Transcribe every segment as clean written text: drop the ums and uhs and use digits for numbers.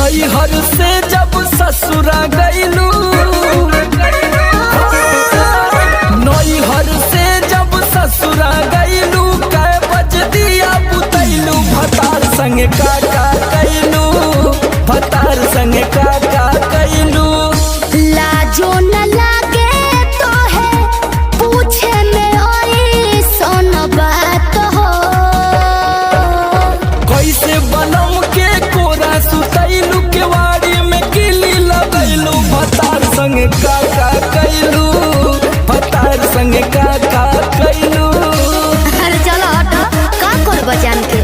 नैहर से जब ससुरा गईलू, नैहर से जब ससुरा गईलू, कै बज दिया बुतैलू, भतार संगे काका कैलू, भतार संगे काका कैलू। लाजो न लागे तो है पूछे में ओई सोन बात हो। कैसे बनम के कोरा सुतैलू, केवाड़ी में किली लगैलू, भतार संगे काका कैलू, भतार संगे काका कैलू। अरे चलो हटो, का करब जान के।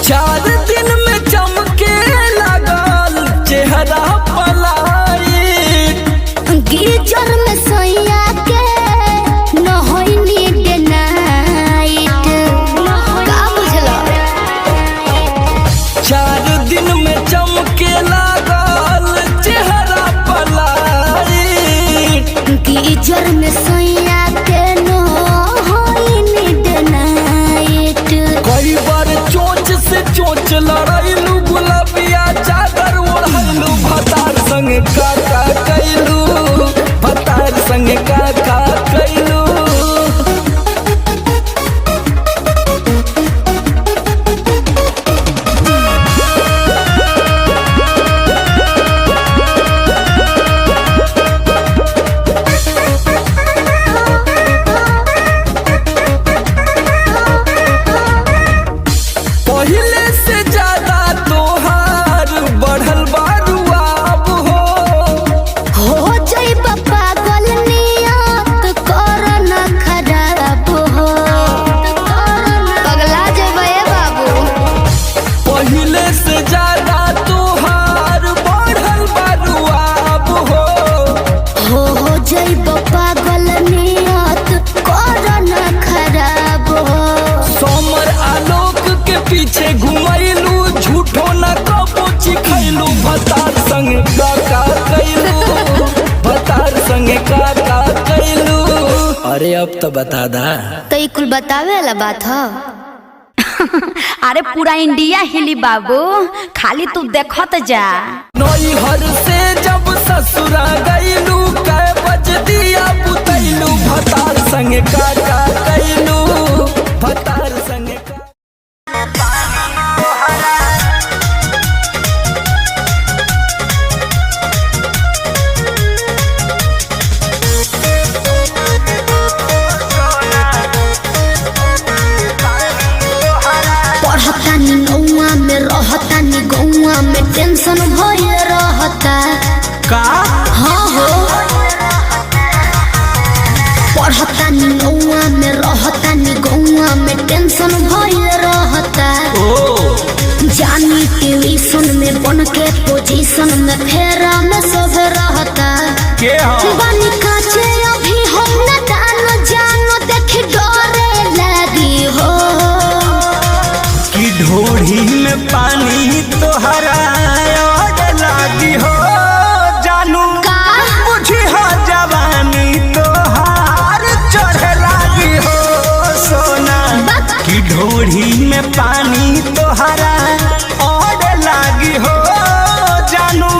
चार दिन में चमके लगल चेहरा पलाई, गीजर में सोया के न होई नीड नाइट। का बुझलो? चार दिन में चमके लगल चेहरा पलाई, गीजर में सोया के न होई नीड नाइट। कई बार चोंच से चोंच लड़ैलू, गुलाबिया चादर ओढ़लू, भतार संगे काका कैलू, भतार संगे काका कैलू। पहिले से ज्यादा तोहार बढ़ल बारुआब हो जाइब पागल नियत कर न खराब हो। पगला जेबे बाबू। पहिले से ज्यादा तोहार बढ़ल बारुआब हो जाइब पागल नियत कर न खराब हो। सोमर आलोक के पीछे घुमैलू, झूठो न कबो चिखैलू, भतार संगे काका कैलू, भतार संगे काका कैलू। अरे अब तो बता दा। तो ई कुल बतावे वाला बात ह। अरे पूरा इंडिया हिली बाबू, खाली तू देखत जा। नैहर से जब ससुरा गईलू, कै बज दिया बुतैलू, भतार संगे काका कैलू, भतार संगे पढ़तानी नौआ में रहतानी गौआ में टेंशन भइल रहता। का हाँ हो। पढ़तानी नौआ में रहतानी गौआ में टेंशन भइल रहता। जानी ट्यूशन में बन के पोजीशन में फेरा में सब रहता। के हो बानी काचे अभी हम न जानो देख डरे लगी हो। कि ढोढ़ी में पानी तोहरा और लागी हो, जानू का बुझी हो जवानी तोहार चढ़े लागी हो सोना। कि ढोढ़ी में पानी तोहरा और लागी हो, जानू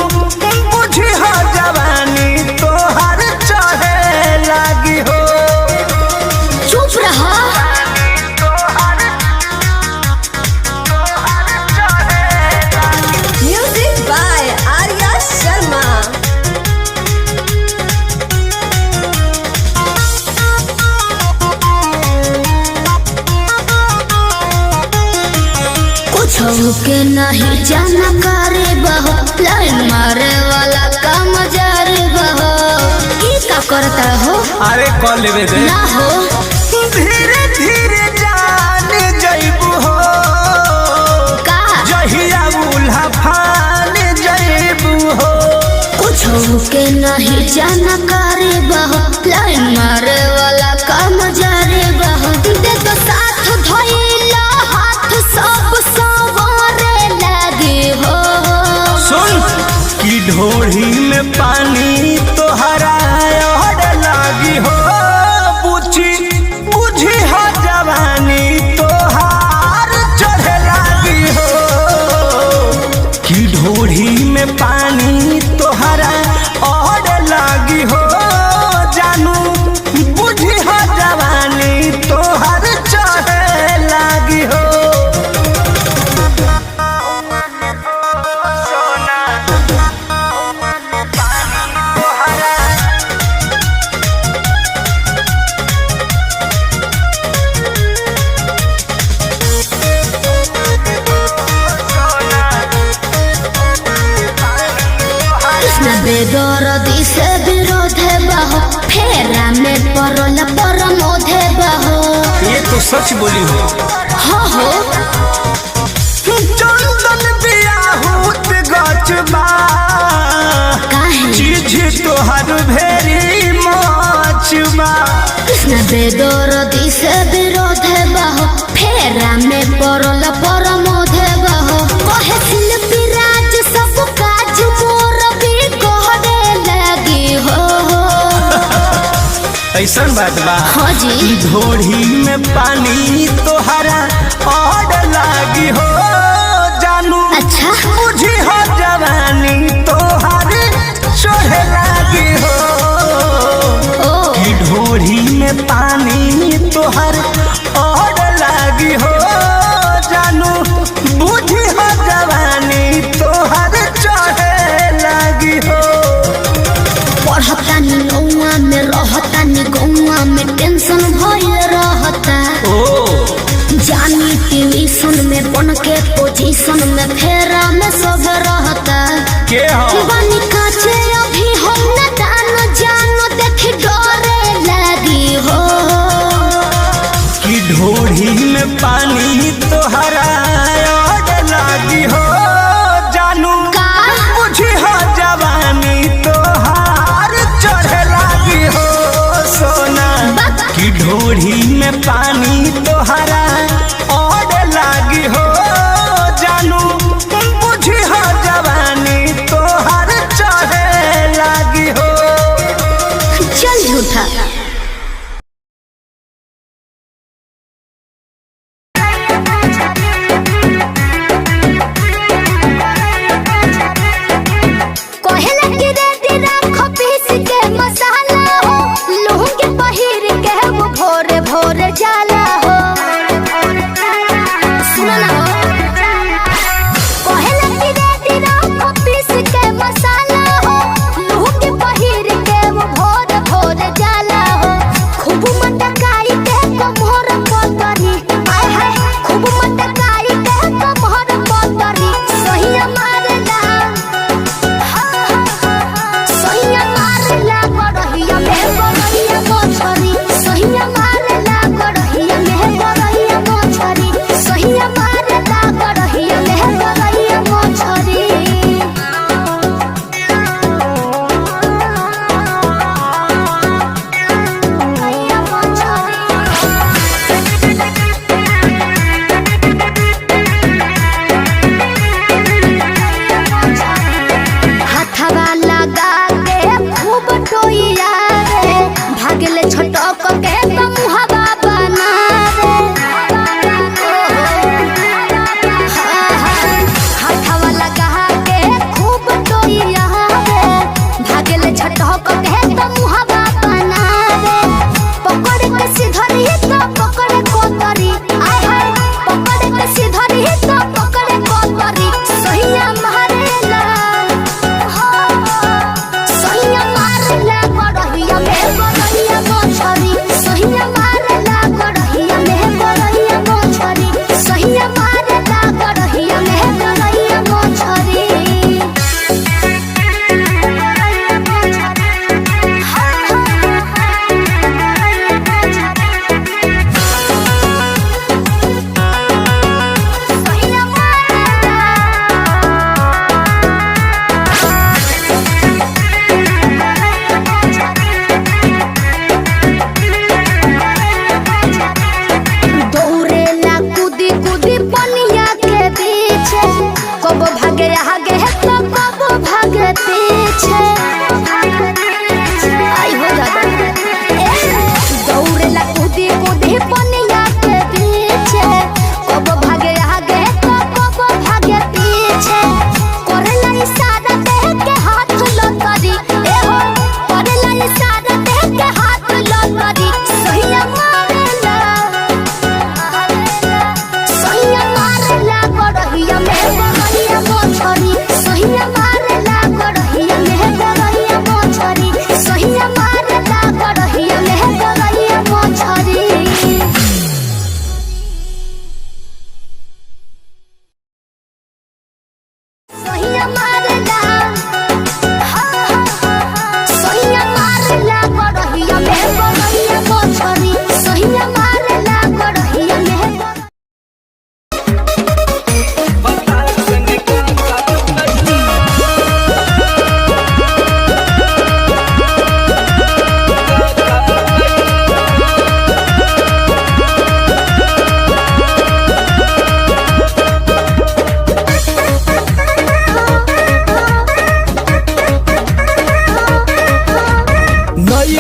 बुझी हो जवानी तोहार चढ़े लागी हो। चुप रहा। Music by Arya Sharma. कुछ के नहीं जानकारी बहो, लाइन मारे वाला काम जारी बहो। ई का करता हो? अरे कॉल लेवे दे ना हो। धीरे धीरे जान जइबू हो, का जहिया उल्हा फान जइबू हो। कुछ के नहीं जानकारी बहो, लाइन मारे वाला काम जारी बहो। सच बोली हो। हाँ हो चंदन बियाहूत गचबा काहे चीज तोहर भेरी मचबा कृष्ण बेदर्दी से विरोध बहो फेरा में पड़ल परमोध बहो कहे शिल्पी राज सब काज मोर भी कहने लगी हो। ऐसन बात बा हाँ जी ढोढ़ी में पानी तोहरा और लागी हो जानू अच्छा मुझे हो जवानी तोहर चढ़े लागी हो ओ कि ढोढ़ी में पानी तोहर और लागी हो जानू मुझे हो जवानी तोहर चढ़े लागी हो। पढ़तानी नौआ में रहतानी गौआ में टेंशन भइल रहता जानी ट्यूशन में बन के पोजीशन में फेरा में सब रहता के हो बनी काचे अभी हम न जान जानो देख डरे लगी हो। कि ढोढ़ी में पानी तोहरा और लागी हो जानू का मुझे हो जवानी तोहार चढ़े लागी हो सोना कि ढोढ़ी में पानी तोहरा और लागी हो जानू मुझे हो जवानी तोहार चढ़े लागी हो। चल झूठा कहेला कि रेडी राखो पीस के मसाला हो लूह के पहिर के वो भोरे भोरे जाला हो सुनो ना कहेला कि रेडी राखो पीस के मसाला हो लूह के पहिर के वो भोरे भोरे जाला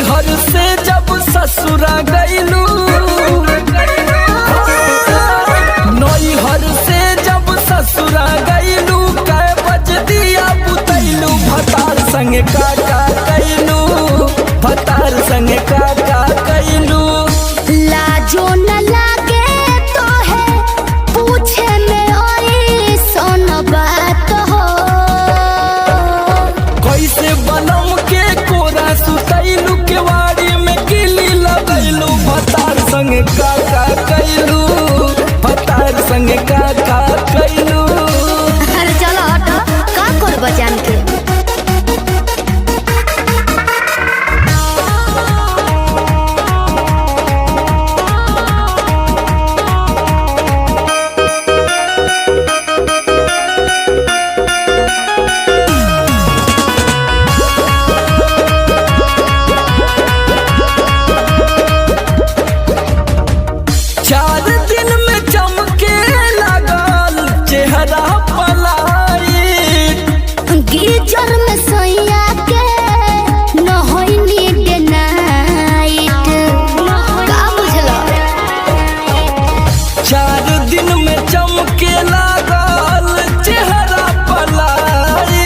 नैहर से जब ससुरा गईलू, नैहर से जब ससुरा गईलू, कै बज दिया बुतैलू, भतार संगे काका कैलू, भतार संगे काका कैलू। लाजो न लागे तो है पूछे में ओई सोन बात हो। कैसे बनम के कोरा सुतैलू, केवाड़ी में किली लगैलू, भतार संगे काका कैलू, भतार संगे काका कैलू। अरे चलो हटो, का करब जान के। चार दिन में चमके लगल चेहरा पलाई, गीजर में सैया के नहैनी डे नाइट। का बुझलो? चार दिन में चमके लगल चेहरा पलाई,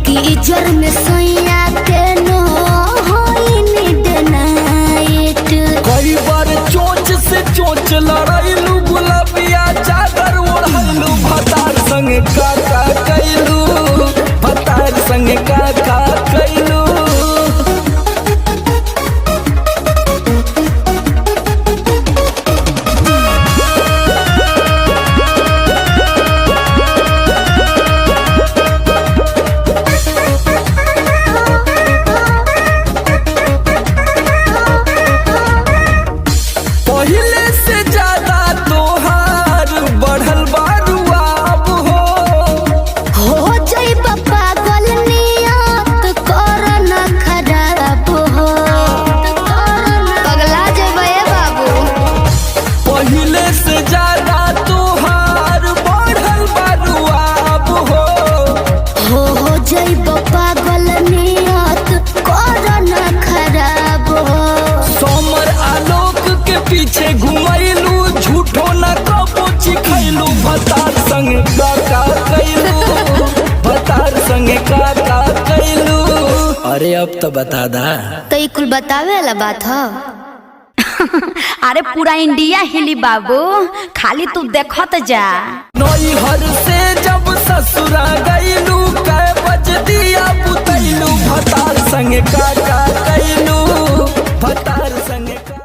गीजर में सैया के नहैनी डे नाइट। कई बार चोंच से चोंच लड़ैलू, गुलाबिया चादर ओढ़लू, भतार संगे काका कैलू, भतार संगे काका कैलू। पहिले से ज्यादा तोहार बढ़ल बारुआब हो, हो जाइब पागल नियत कर न खराब हो। पगला जेबे बाबू। पहिले से ज्यादा तोहार बढ़ल बारुआब हो, हो जाइब पागल नियत कर न खराब हो। सोमर आलोक के पीछे घुमैलू, झूठो न कबो चिखैलू, भतार संगे काका कैलू, भतार संगे काका कैलू। अरे अब तो बता दा। तो ई कुल बतावे वाला बात हो। अरे पूरा इंडिया हिली बाबू, खाली तू देखत जा। नैहर से जब ससुरा गईलू, कै बज दिया बुतैलू, भतार संगे काका कैलू, भतार संगे काका।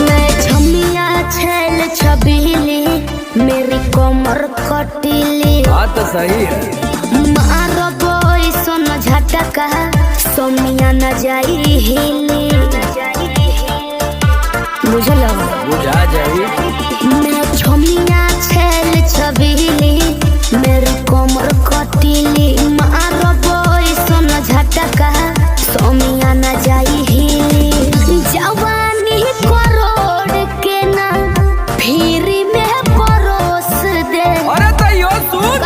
मैं छमिया छेल छबीली, मेरी कमर कटीली। बात तो सही है। मारो बोई सोन झटका, सोमिया न जाई हिली। बुझलो? बुझा जाई। मैं छमिया छेल छबीली, मेरी कमर कटीली। मारो बोई सोन झटका, सोमिया न जाई हिली। जवानी करोड़ के ना फिरी में परोस दे। अरे तैयो सुन,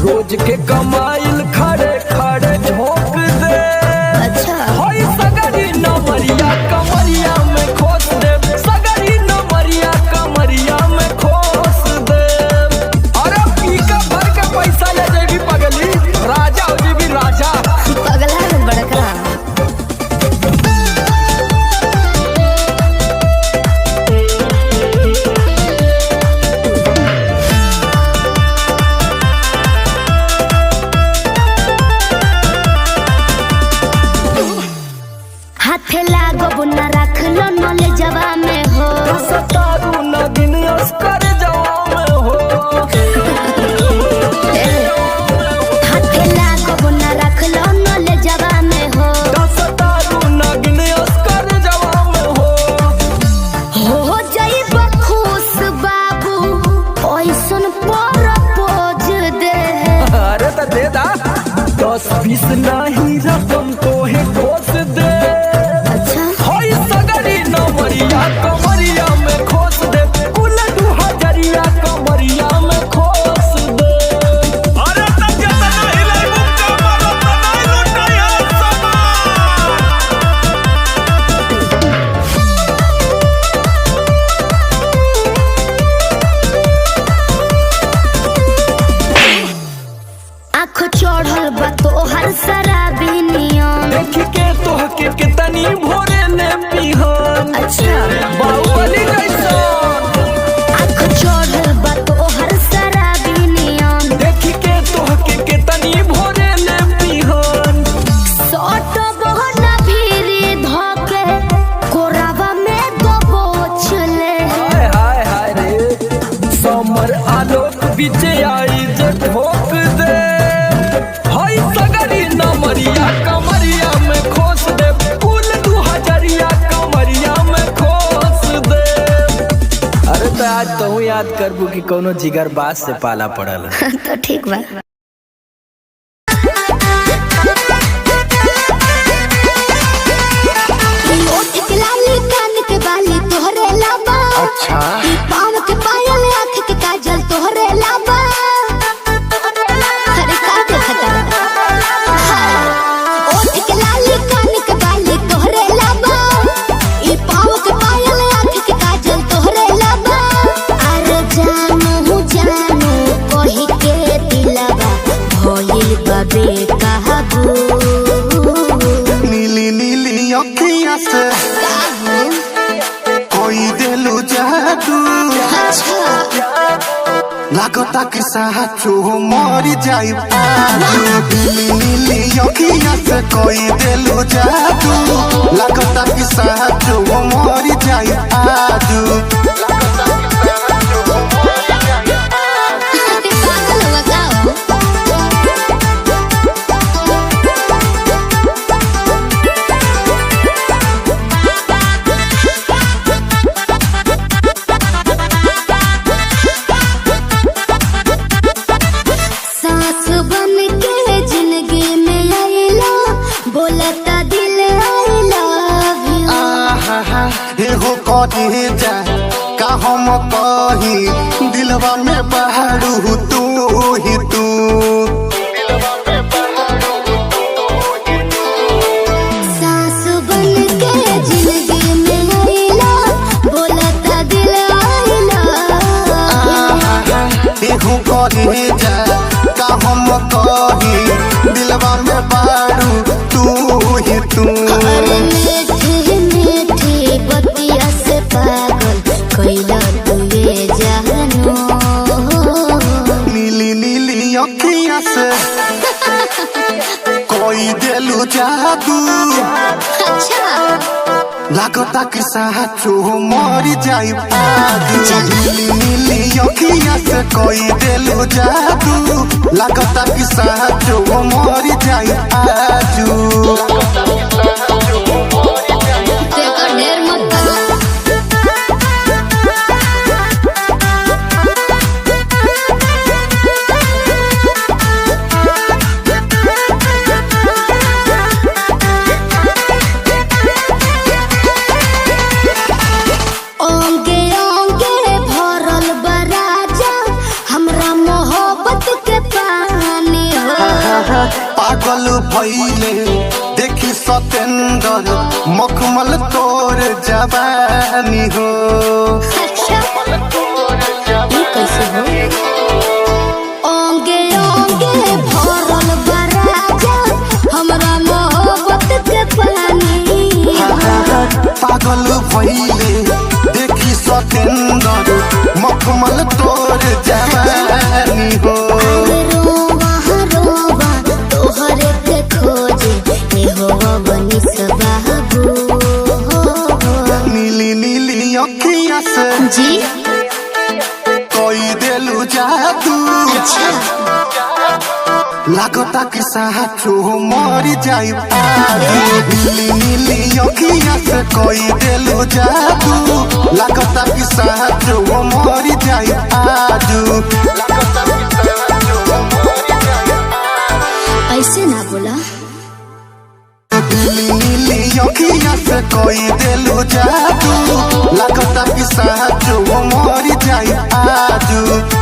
रोज के कमाइल खड़े खड़े झोंक दे। अच्छा। होई सगरी नमरिया कमरिया में खोस दे, सगरी नमरिया कमरिया में खोस दे। अरे पीका भर के पैसा ले जेबी पगली, राजा हो जेबी राजा। पगला है बड़का। हाथे लागो न रख लो नले जवा में हो। सतारू न दिन अस्कर जवा में हो। हाथे लागो न रख लो नले जवा में हो। सतारू न दिन अस्कर जवा में हो। जाइब खुश बाबू, ओइसन पर पोज दे। अरे तो दे दा। 10-20 नहीं रकम तो है खोस दे। अच्छा होई सगरी नमरिया कमरिया में खोस दे, कुल 2000 कमरिया में खोस दे। अरे तब जतना हिले मुक्का मारो तना लुटाया आँख चढ़ल बा तोहर शराबी नियम। देख के तोहके कितनी भोरे ने पिहन। अच्छा बाहुबली जैसा आँख चढ़ल बा तोहर शराबी नियम। देख के तोहके कितनी भोरे ने पिहन। सट बहना भीरी धोके कोरावा में दबोच ले। हाय हाय हाय रे समर आलोक बीच आई जे ठोक दे। हाय सगरी नमरिया कमरिया में खोस दे, कुल 2000 कमरिया में खोस दे। अरे तो आज तू याद करबू कि कोनो जिगर बास से पाला पड़ल। तो ठीक बा। ओठ के लाली कान के बाली तोहरे लाबा। अच्छा पाँव के पायल आँख के काजल तोहरे लाबा। अरे का देखता ओठ के लाली कान के बाली तोहरे लाबा। ई पाँव के पायल आँख के काजल तोहरे लाबा। अरे जानू जानू कही के दिलवा भइल बा बेकाबू। नीली नीली अखियां से कोई दिलु जादू। लागता कि साचो मरी जाई आजू। नीली नीली अखियां से कोई दिलु जादू। लागता कि साचो मरी जाई आजू। सास बन के जिंदगी में आइला, बोलता दिल I love you। आहा एहो कहे जा का हम कही दिलवा में बहारू तू ही तू। सास बन के जिंदगी में आइला, बोलता दिल I love you। एहो कहे जा का हम कही दिलवा में बहारू तू ही तू। अरे मीठी मीठी बतिया से पागल कैला तू ये जानू। नीली नीली अखियां से कोई दिलु जादू। अच्छा लागता कि साचो मरी जाई आजू। नीली नीली अखियां से कोई दिलु जादू। लागता कि साचो मरी जाई आजू। देखो ढेर मत करो। ओंगे ओंगे भरल बा राजा, हमरा मोहब्बत के पानी हो। पागल भइले देखी सतेंद्र मखमल तोर जवानी हो। अच्छा ये कैसे हो? ओंगे ओंगे भरल बा राजा, हमरा मोहब्बत के पानी हो। पागल भइले देखी सतेंद्र मखमल तोर जवानी हो। रोवा रोवा तोहरे के खोजे, ए होवा बनी सबाबू। नीली नीली अखियां से जी कोई दिलु जादू। अच्छा लागता कि साचो मरी जाई आजू। नीली नीली अखियां से कोई दिलु जादू। लागता कि साचो मरी जाई आजू। ऐसे ना बोला। नीली अखिया से कोई देलू जादू लगता कि साचो मर जाई आजू।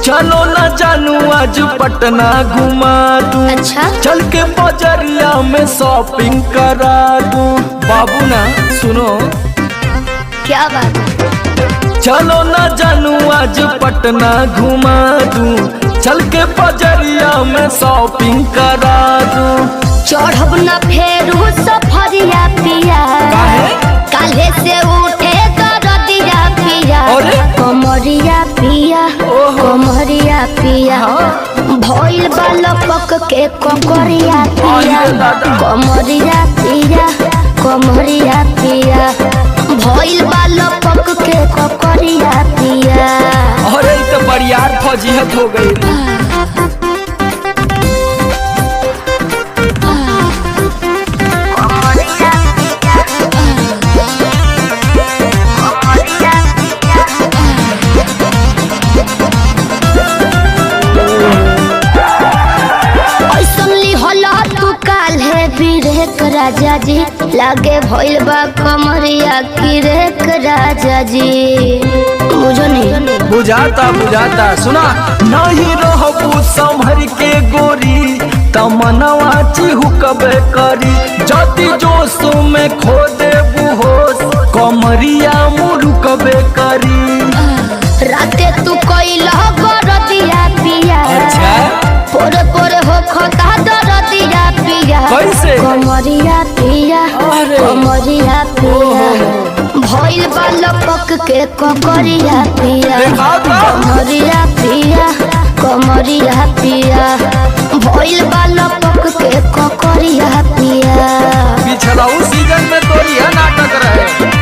चलो ना जानू आज पटना घुमा दूं। अच्छा। चल के बजरिया में शॉपिंग करा दूं। बाबू ना सुनो, क्या बात है? चलो ना जानू आज पटना घुमा दूं। चल के बजरिया में शॉपिंग करा दूं। चढ़ब न फेरू सफरिया पिया, काले से उठे दरदिया पिया। अरे? कमरिया पिया, कमरिया पिया, भइल बालपक के ककरिया पिया। कमरिया पिया, कमरिया पिया, भइल बालपक के ककरिया पिया। अरे तो बरियार फजीहत हो गई। राजा जी लागे भइल बा कमरिया की रेख राजा जी। बुझो नहीं? बुझाता बुझाता। सुना नहीं रहबू संभर के गोरी तमनवा चिहुकबे करी। जति जोश में खो देबू होश कमरिया मुरुकबे करी। राते तू कइला गरदिया पिया। अच्छा। पोरे पोरे हो खता दरदिया पिया। कैसे? कमरिया पिया, कमरिया पिया, भइल बालपक के ककरिया पिया। कमरिया पिया, कमरिया पिया, भइल बालपक के ककरिया पिया। पिछला उस सीजन में तो यह नाटक रहे।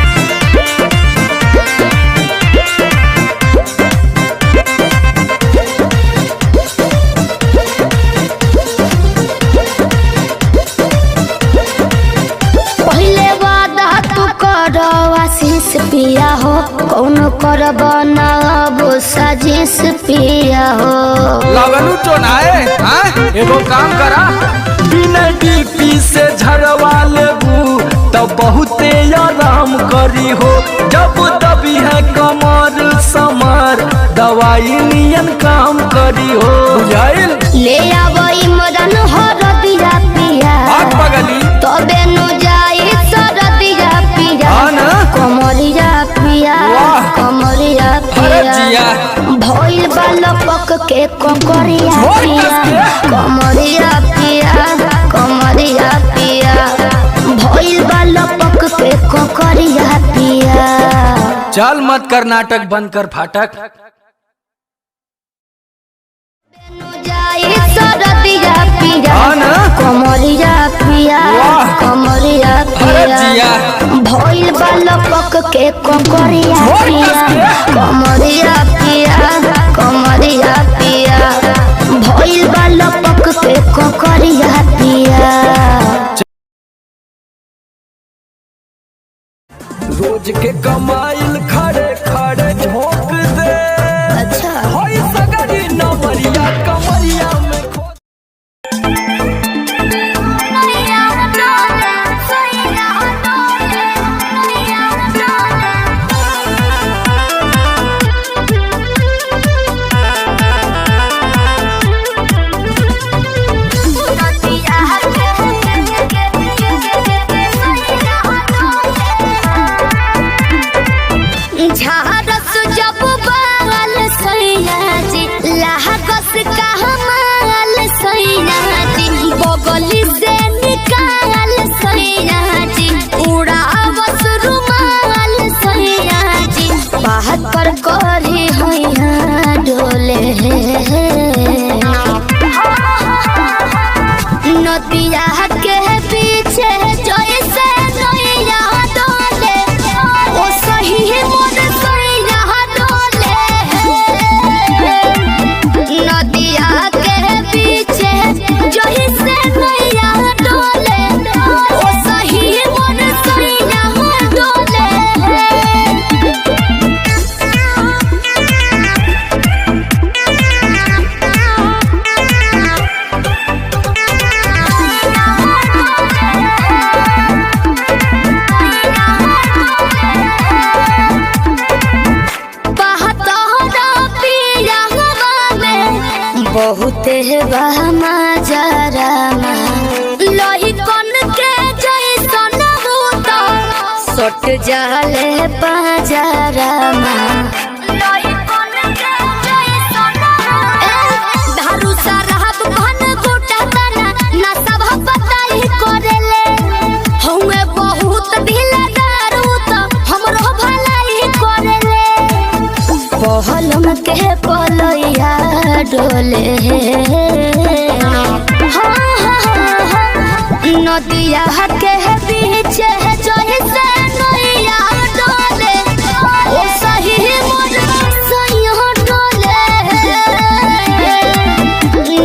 पिया हो कौन करब ना अब साजिश पिया हो। लगनू तो नाए, एगो काम करा बिना डीपी से झरवा लेबू तो बहुते आराम करी हो। जब दबी है कमर समर दवाई नियन काम करी हो। बुझाइल? ले आवई मदन हरदिया पिया, पगली तबे नु जाई सरदिया पिया। कमरिया पिया, कमरिया पिया, भइल बालपक के ककरिया पिया। कमरिया पिया, कमरिया पिया, भइल बालपक के ककरिया पिया। चल मत कर नाटक, बंद कर फाटक। जाई सरदिया पिया, कमरिया पिया, कमरिया पिया, भइल बालपक के ककरिया पिया। कमरिया पिया, कमरिया पिया, भइल बालपक के ककरिया पिया। रोज के कमाइल खड़े खड़े झोंक दे। अच्छा। होई सगरी नमरिया कमरिया में खो। देवा माजरामा लोही कन के जैसन होता सट जाले पाजरामा लोही कन के जैसन धारू सरहब घन गोटा तना ना सब बताई करेले हउए बहुत ढीलादार त हमरो भलाई करेले पहलम के पलैया डोले नदिया के बीच जैसे नैया डोले ओ सही मोर सैया डोले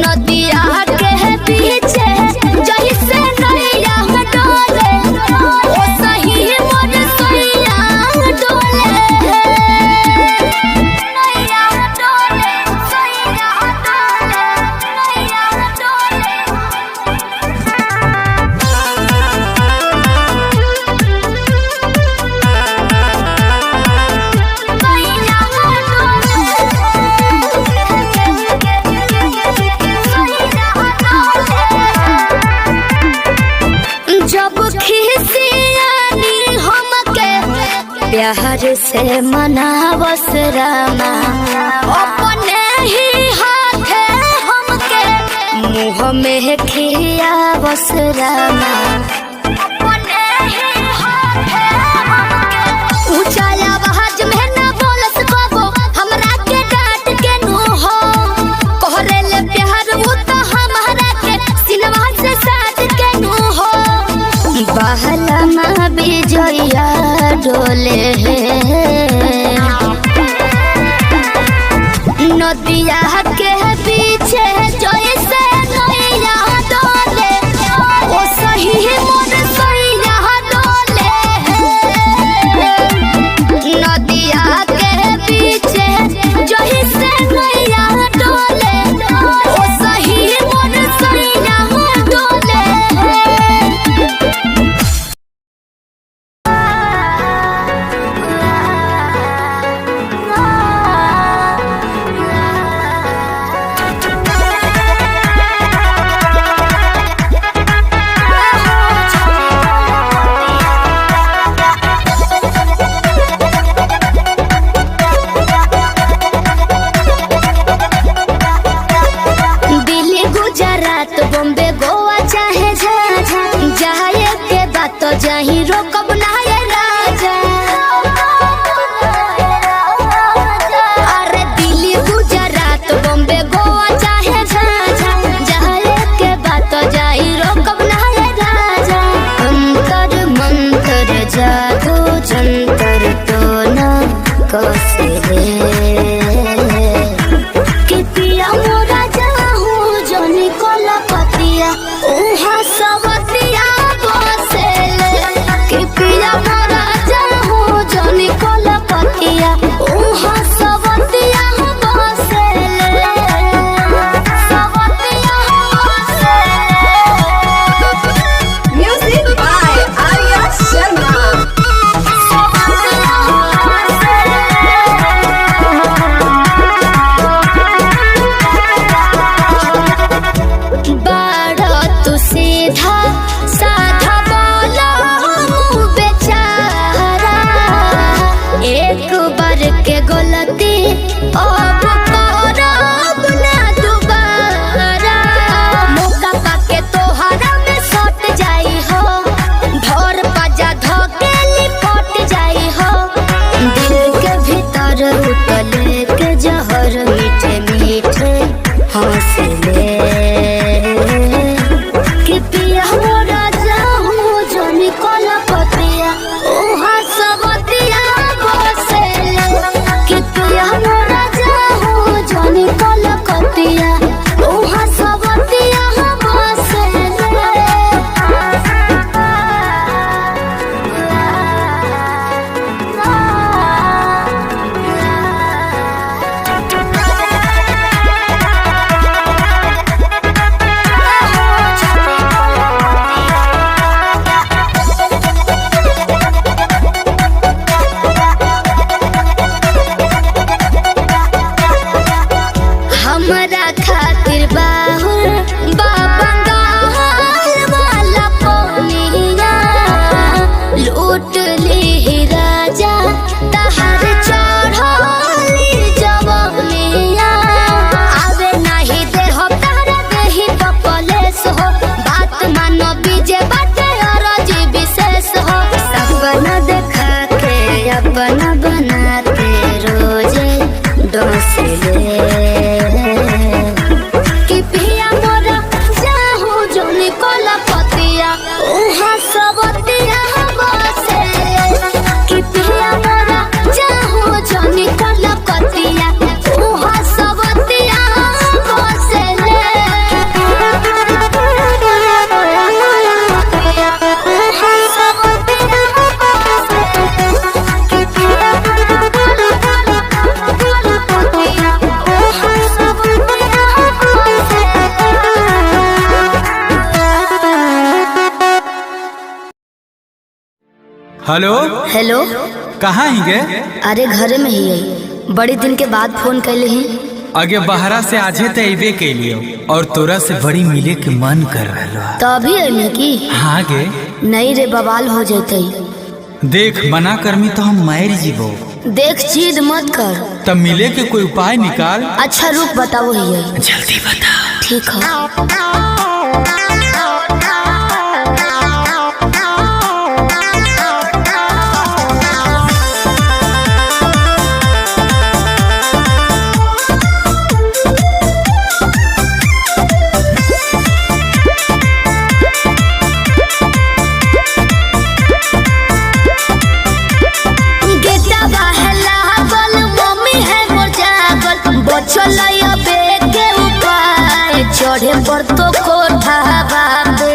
नदिया के बीच जैसे नैया डोले ओ सही मोर सैया डोले नैया डोले सैया डोले नैया डोले जब खिसियानी हमके प्यार से मनावस रामा अपने ही हाथे हमके मुँह में खियावस रामा अपने ही हाथे हमके ऊंचा आवाज में ना बोलस कबो हमरा के डांट के नु हो कहरेले प्यार वो तो हमारा के सिनवा से साथ के नु हो बहलमा बिजया डोले नदिया के पीछे जैसे नैया डोले ओ सही मोर सैया डोले नदिया के पीछे जैसे नैया डोले ओ सही मोर सैया डोले दिल्ली गुजरात बॉम्बे गोवा चाहे झाझा जाए के बात तो जाही रोकब ना ये राजा अरे दिल्ली गुजरात बॉम्बे गोवा चाहे झाझा जाए के बात तो जाही रोकब ना ये राजा अंतर मंतर जादू जंतर तो ना कसे कि पिया मोरा जाहू जनी कलकतिया उहाँ सबतिया बसेले कि पिया मोरा जाहू जनी कलकतिया उहाँ सबतिया बसेले सबतिया बसेले म्यूजिक बाय आर्या शर्मा बड़ा तू सीधा साधा बोला हूँ बेचारा एक बार के गलती अब करब ना दोबारा मौका पाके तोहरा में सट जाई हो भोर पजा धोके लिपट जाई हो दिल के भीतर उतले के जहर मीठे मीठे हौसले कि पिया मोरा जाहू जनी कलकतिया उहाँ सबतिया बसेले कि पिया मोरा जाहू जनी कलकतिया उहाँ सबतिया बसेले हेलो हेलो। कहाँ ही गे? अरे घरे में ही है, बड़ी दिन के बाद फोन कैले हैं। आगे बहरा से आजे तो अबे के लिए और तोरा से बड़ी मिले के मन कर रहा। तो अभी अइले की? हाँ गे। नहीं रे, बवाल हो जैते। देख मना करमी तो हम मार जीवो। देख जिद मत कर। तब मिले के कोई उपाय निकाल। अच्छा रुक बताओ ही है। जल्दी बता। ठीक है। चढ़े पर तो कोठा बाबे।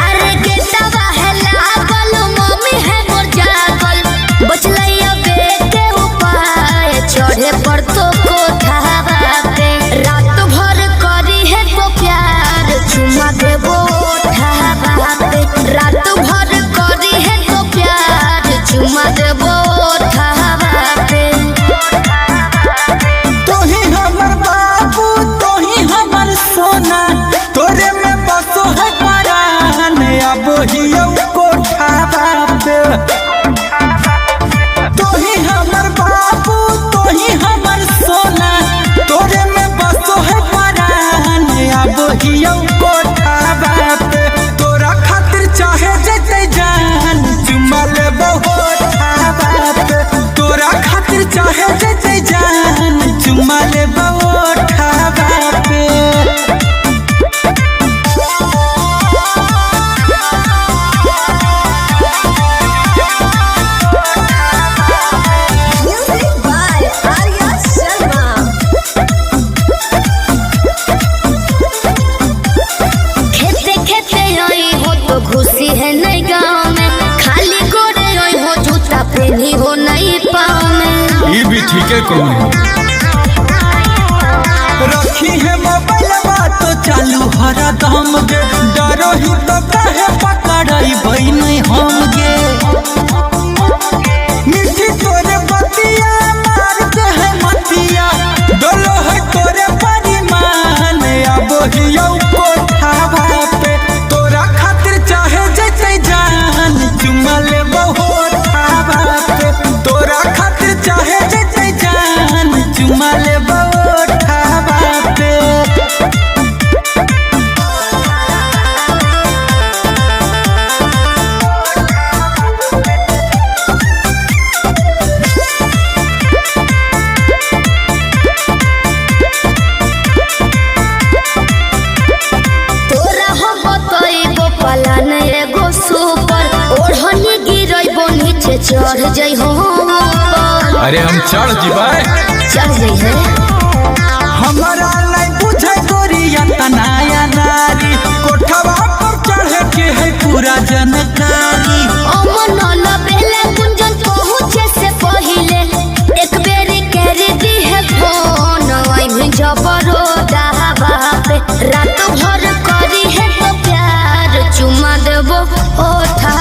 अरे गेटवा है लागल, मम्मी है मोर जागल, बचलैया बेटे उपाय चढ़े पर तो कोठा बाबे। रात भर करी है तो प्यार चुमा देबो ओठा बाबे। रात भर करी है तो प्यार चुमा देबो ओठा बाबे। तोरे में बसो है परान अब हियो कोठा बाबे। तोही हमर बाबू तोही हमर सोना, तोरे में बसो है परान अब हियो कोठा बाबे। तोरा खातिर चाहे जते जान चुमा लेबो ओठा बाबे। तोरा खातिर चाहे जते जान चुमा लेबो ओठा बाबे। खुशी है नहीं गाँव में, खाली गोरे रोई हो जूता पहनी हो नहीं पाँव में। ये भी ठीक है कौन रखी है मोबाइल तो चालू हरा दम गे। डरो ही तो कहे पकड़ाई भाई नहीं हम गे। मिठी तोरे बतिया मार दे है मतिया, डोलो है तोरे परिमान अब हियो कोठा बाबे। तोरा खातिर चाहे जते जान चुमा लेबो ओठा बाबे। तोरा खातिर चाहे जते जान चुमा लेबो ओठा बाबे। तोरा हो बतइबो पलान एगो सुपर, ओढ़नी गिरइबो नीचे चढ़ जइ हो ऊपर। अरे हम चढ़ जीवाए, चढ़ जइ है। हमारा नहीं बुझे गोरिया तनाया नारी, कोठवा पर चढ़े के है पूरा जानकारी। अमन बेले कुंजन पहुँचे से पहिले एक बेरी कर दी है फोन, आई जबरो दावा पे। रात भर करी है तो प्यार चुमा देबो ओठा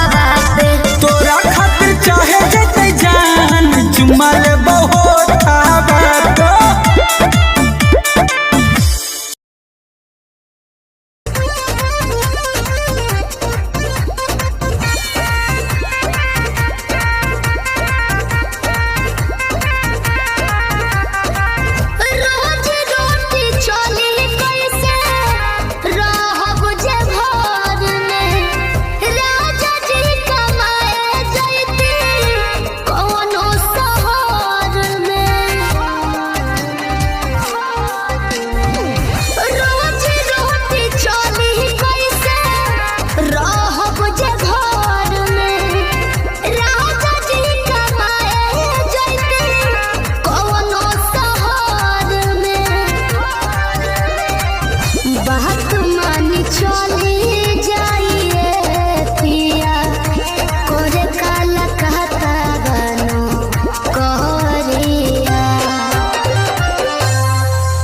पे। तोरा खातिर चाहे जते जान चुमा लेबो ओठा बाबे। रोज रोटी चली कैसे रहब जे घर में, राजा जी कमाए जैती कोनो शहर में। रोज रोटी चली कैसे रहब जे घर में, राजा जी कमाए जैती कोनो शहर में। बात मानी चली जाइए पिया, कोरे काला कहता बनो कोरिया।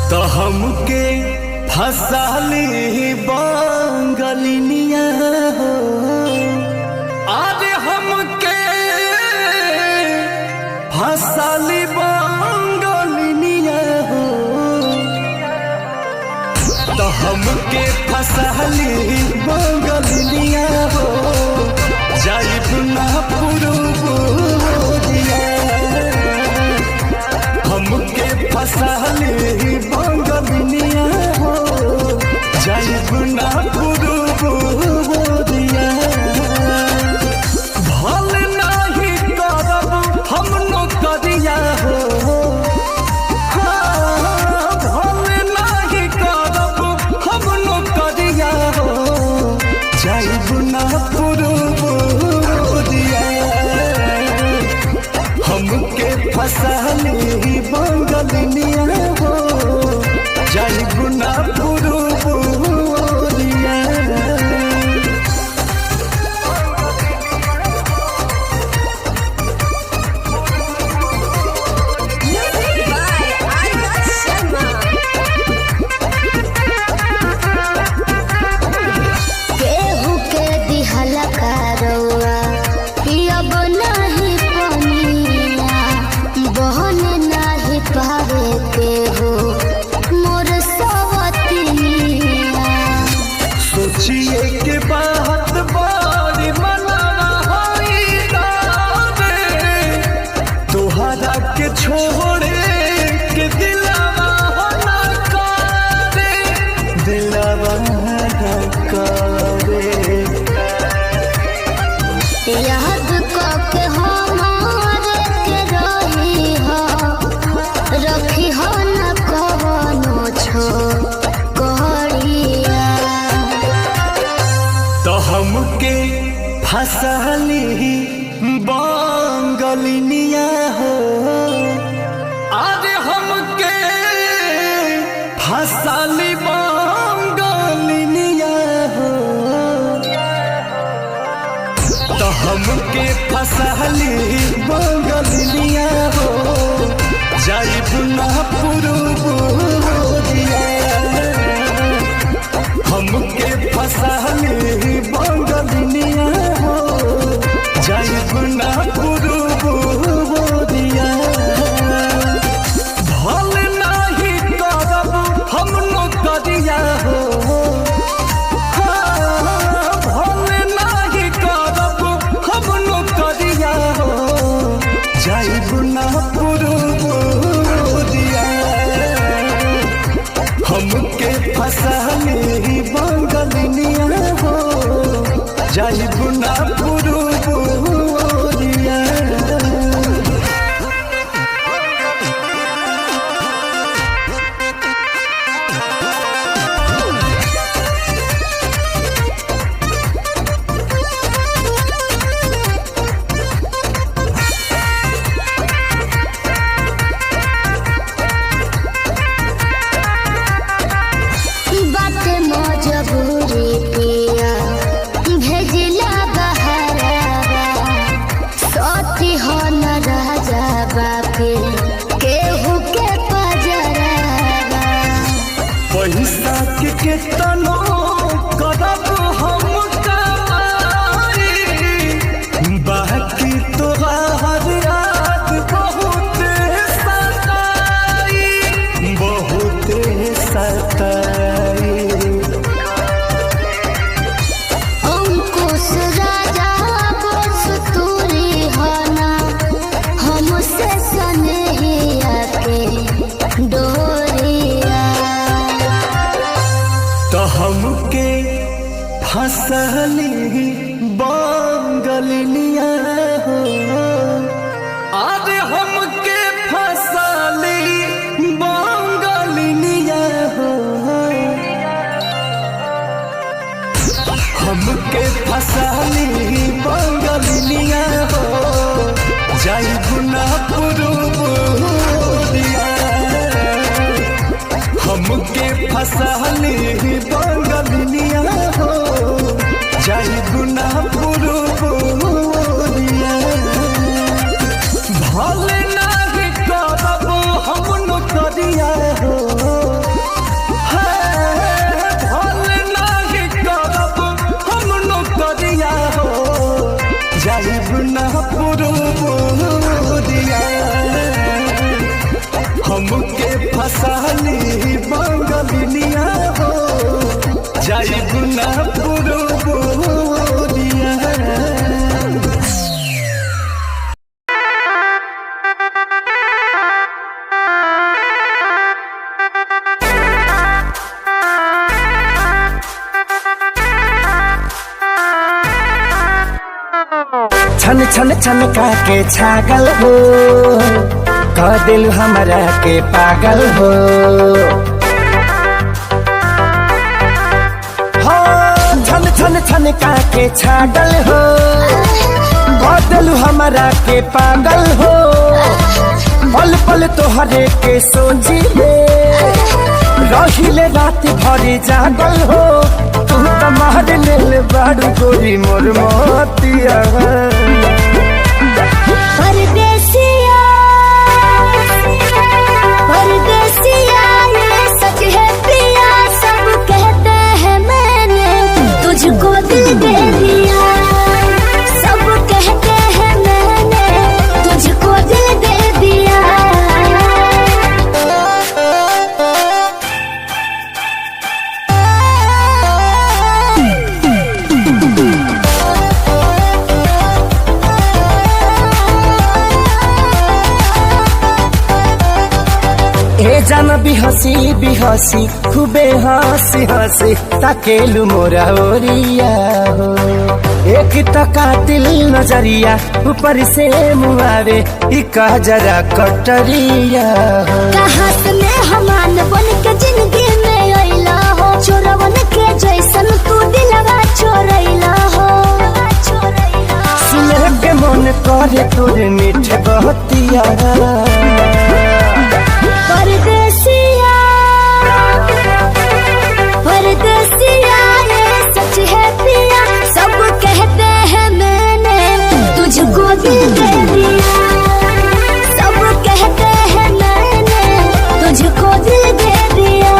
तो हमके फसाली बांगलिनिया हो, आरे तो हमके फसली बंगलिया हो जाइब ना पुरुबोरिया हमके फसली बंगलिया हो जाइब ना पुरुबोरिया भल नहीं करब हम नौकरिया हो भल नहीं करब हम नौकरिया हो जाइब ना पुरुबोरिया हमके फसली बंगलिया हो जाइब ना पुरुबोरिया केहू के दिहल करौआ पियब नाही पनिया बहन नाही पावे केहू मोर सवतिया सोचिए के बात बड़ी मनाना होई रे तोहरा के छोड़े के दिलवा हो ना करे दिलवा ना करे याद के हमारे के रही हो रखी हो न कवनो छोकरिया तो हमके फसली बंगलिया हो अरे हमके फसली बंगलिया हो तो हमके फसली बंगलिया हो जाइब ना पुरुबोरिया हमके फसली बंगलिया हो जाइब ना पुरुबोरिया भल नहीं करब हम नौकरिया हो भल नहीं करब हम नौकरिया हो जाइब ना पुरुबोरिया हमके फसली बंगलिया हो जाइब ना पुरुबोरिया बात मजबूरी पिया भेजिला बहरावा सती हो न राजा बापे केहू के पजरावा पैसा के केतनो करब हम कमाई बाकी तोहार याद बहुत सताई अंकुश राजा बस तूरी होना हमसे सनेहिया के डोरिया तो हमके फसली बंगलिया हो अरे हमके फसली बंगलिया हो हमके फसली बंगलिया हो जाइब ना पुरुबोरिया हमके फसली बंगलिया हो जाइब ना पुरुबोरिया भल नहीं करब हम नौकरिया हो भल नहीं करब हम नौकरिया हो जाइब ना पुरुबोरिया हमके फसली बंगलिया हो छन छन छन का के छागल हो कह दिल हमरा के पागल हो छन छन छन का के छागल हो कह दिल हमरा के पागल हो पल पल तोहरे के सोची रहिले रात भरी जागल हो तू तो मार लेल बाड़ू गोरी मोर मोतिया परदेसिया परदेसिया ये सच है प्रिया सब कहते हैं मैंने तुझको दिल दे दिया सब कहते हैं मैंने तुझको दिल दे दिया ए जान बिहसी खूबे हंसी हंसी ताकेलु मोरा ओरिया हो एक टका दिल नजरिया ऊपर से मुआरे इका जरा कटरिया हो कहाँ से मैं हमान बन के जिंदगी में अइला हो चोरवन के जैसन तू दिलवा चोरैला हो सुने के मन करे तोरे मीठे बहतिया परदेसिया परदेसिया ये सच है पिया सब कहते हैं मैंने तुझको दिल दे दिया सब कहते हैं मैंने तुझको दिल दे दिया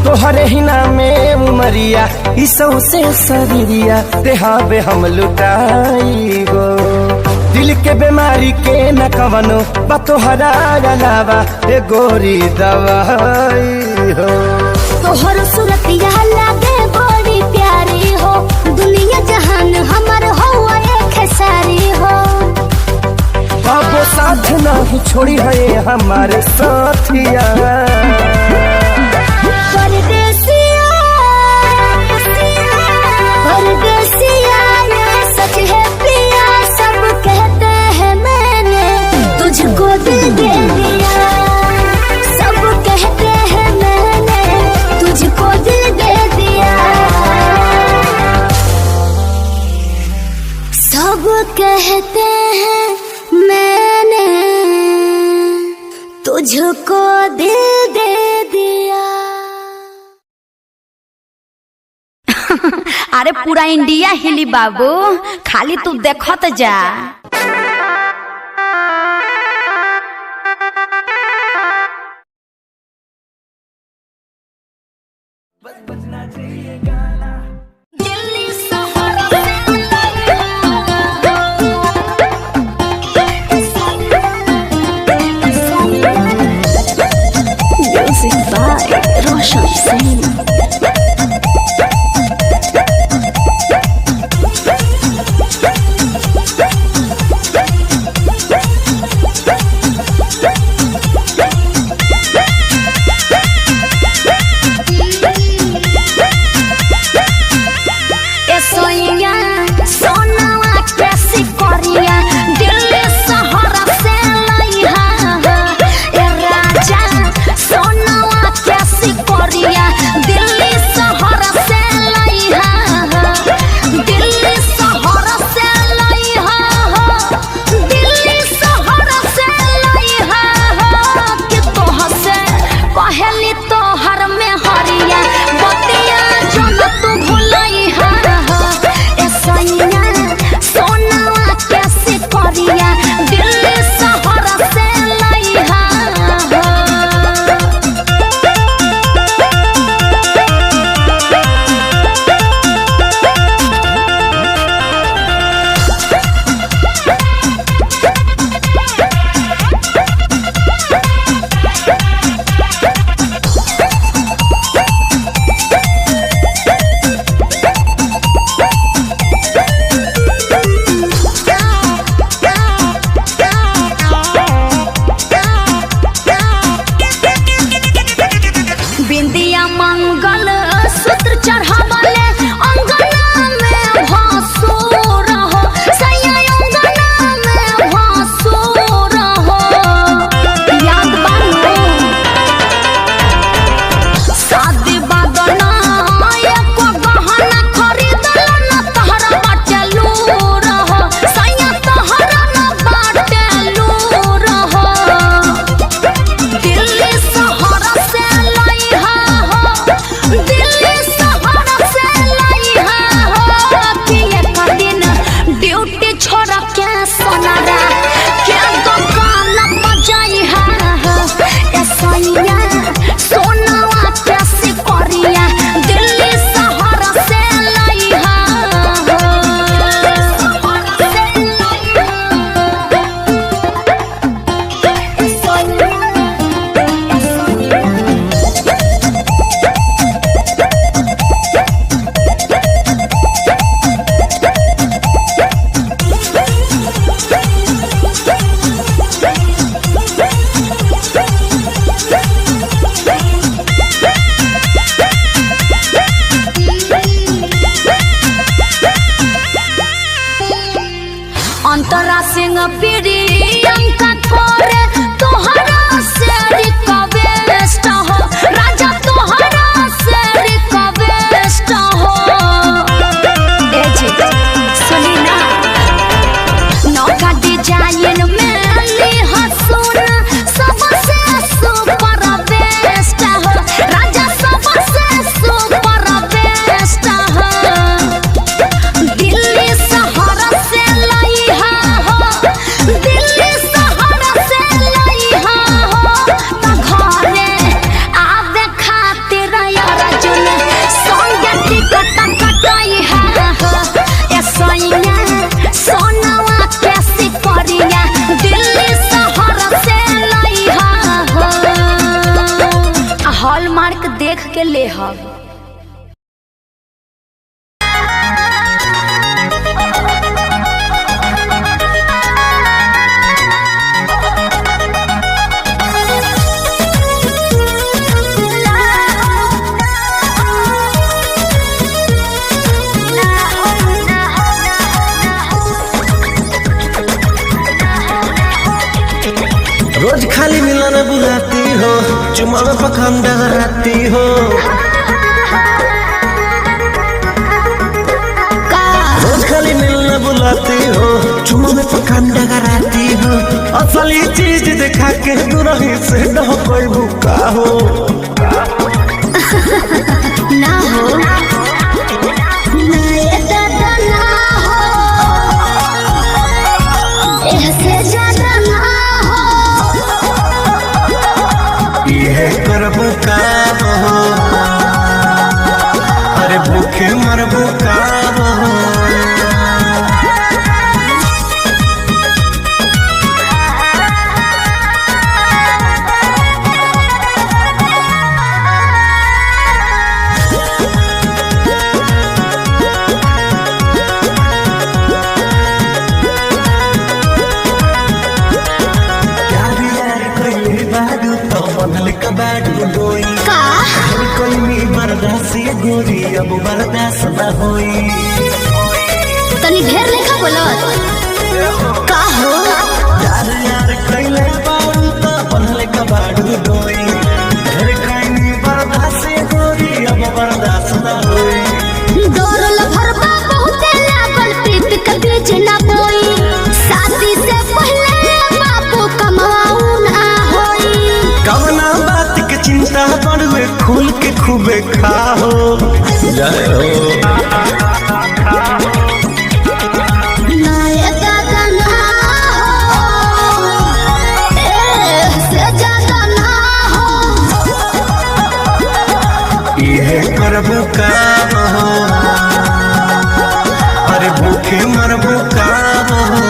तोहरे ही नामे उमरिया इसौ से शरीरिया देहाबे हम लुटाई गो दिल के बीमारी के न कवनो बतोहरा अलावा ए गोरी दवाई हो तोहर सूरतिया लागे बड़ी प्यारी हो दुनिया जहान हमर हो एक सारी हो बाबो साथ नहीं छोड़ी है हमारे साथिया परदेसिया परदेसिया ये सच है प्रिया सब कहते हैं मैंने तुझको दिल दे दिया सब कहते हैं मैंने तुझको दिल दे दिया सब कहते हैं मैंने तुझको दिल दे दिया अरे पूरा इंडिया हिली बाबू खाली तू देखत जा Music by Roshan Singh. Priyanka करे तोहरा से रिक्वेस्ट हो राजा तोहरा से रिक्वेस्ट हो ए जी सुनी ना नौका डिजाइन में ली हसून सबसे सुपर बेस्ट हो राजा सबसे सुपर बेस्ट हो दिल्ली शहर से लाई हो दिल्ली शहर से लाई हो त घरे आवे खातिर यार जुन संगे टिकट कटाई है ए सैया सोनावा कैसे करिया दिल्ली शहर से लाई हो हॉलमार्क देख के ले हो रोज खाली मिलन बुलाती हो चुमा में पखान डगराती हो रोज खाली मिलन बुलाती हो चुमा में पखान डगराती हो असली चीज दिखा के दुरही से न कोई भूखा हो ना हो ना ये दादा ना हो ऐसे ज्यादा ना हो ये करबो काम हो अरे भूखे मरबो काम हो गोरी अब बर्दाश्त न होई तनी ढेर लेखा बोलत का हो यार यार कइले बारू त बनले कबाड़ू डोई घर काइनी बर्दाश्त गोरी अब बर्दाश्त न होई दौड़ल भरबा बहुते लागल प्रीत के बीच ना बोई शादी से पहले बापू कमाऊ ना होई कवना बात के चिंता बड़वे खुल के खूबे खाओ जय हो ना ये दादा ना हो से ज्यादा ना हो ये करबो काम हो अरे भूखे मरबो काम हो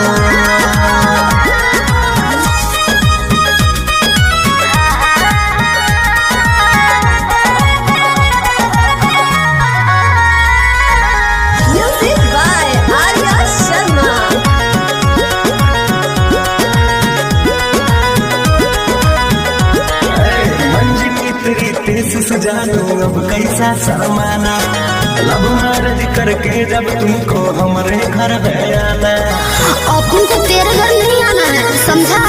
जानो अब कैसा शर्माना लब मैरिज करके जब तुमको हमारे घर आना अपन को तेरे घर नहीं आना है समझा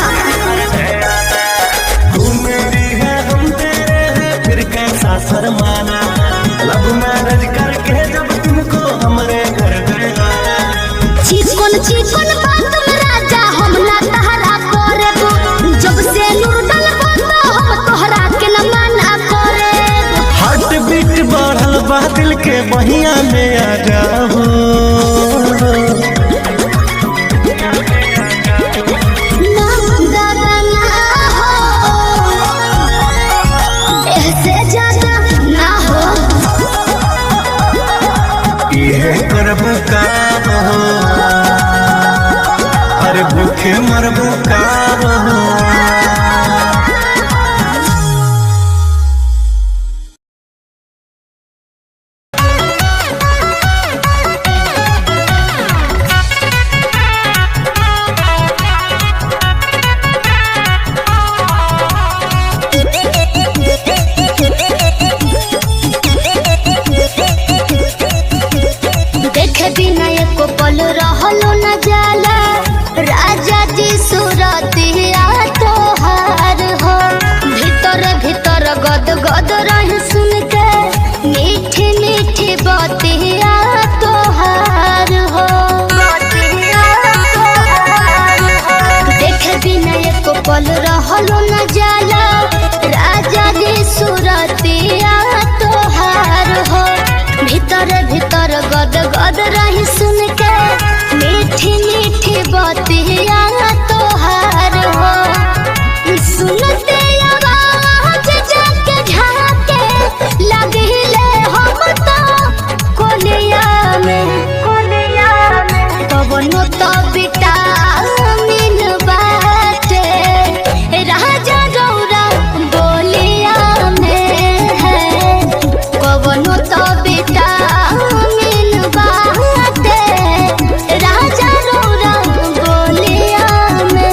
तू मेरी है हम तेरे हैं फिर कैसा शर्माना लब मैरिज करके जब तुमको हमारे घर आना चिकन चिकन बात में राजा हम ना तहरा करे जब से नूर डलबा तो हम तोहरा के न मना करे हार्ट बीट बढ़ल बा दिल के बहिया में आ जाओ ना दादा ना हो ऐसे ज्यादा ना हो ये करब काम हो अरे भूखे मरबो काम हो देखे बिना एको पल रहलो न जाला राजा जी मीठी मीठी बतिया तोहार हो सुनते आवाज जाके झाके लगिले हम तो कोलिया में कवनो तो विटामिन बाटे राजा गौरा बोलिया में है कवनो तो विटामिन बाटे राजा गौरा बोलिया में।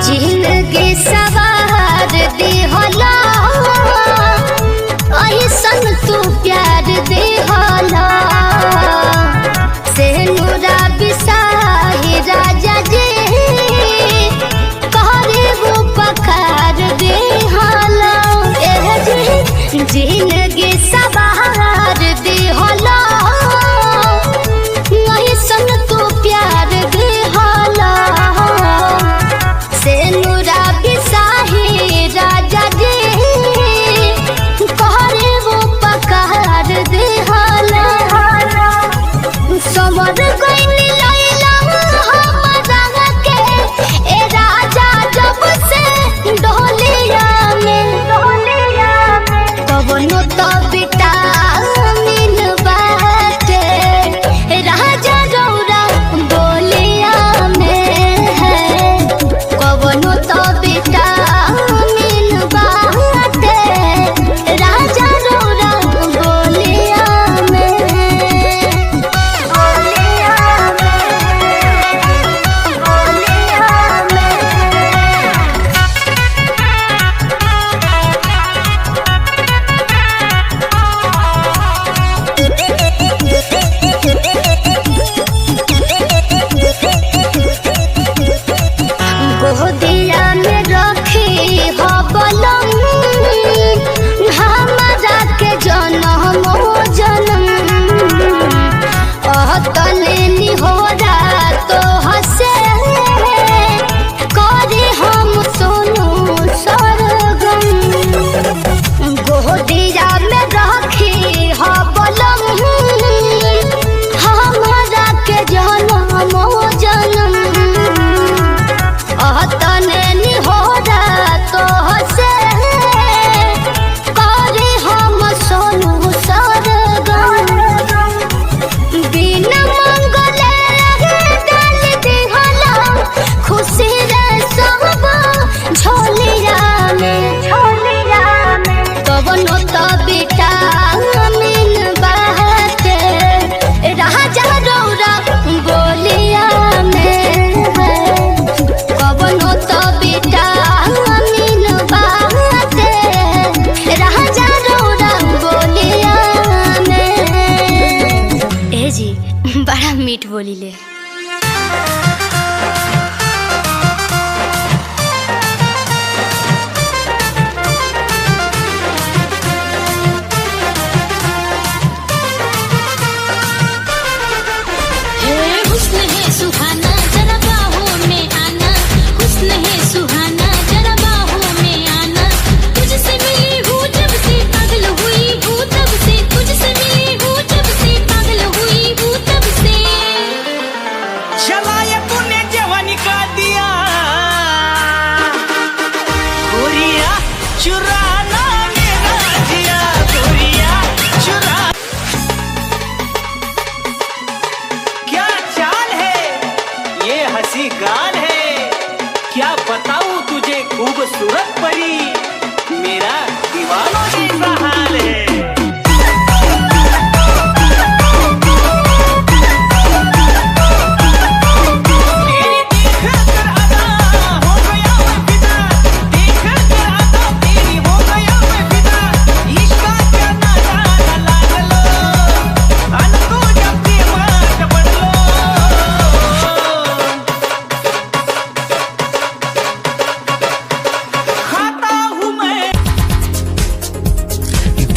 जिंदगी सवार दिहला ऐसन तू प्यार दिहला से नूरा बिसाही राजा जी कहरे वो पखार दिहला जिंदगी सवार दिहला ऐसन तू प्यार दिहला से नूरा बिसाही राजा जी कहरे वो पकार देहला समर गइनी लैला हमरा के ए राजा जब से डोलिया में कवनो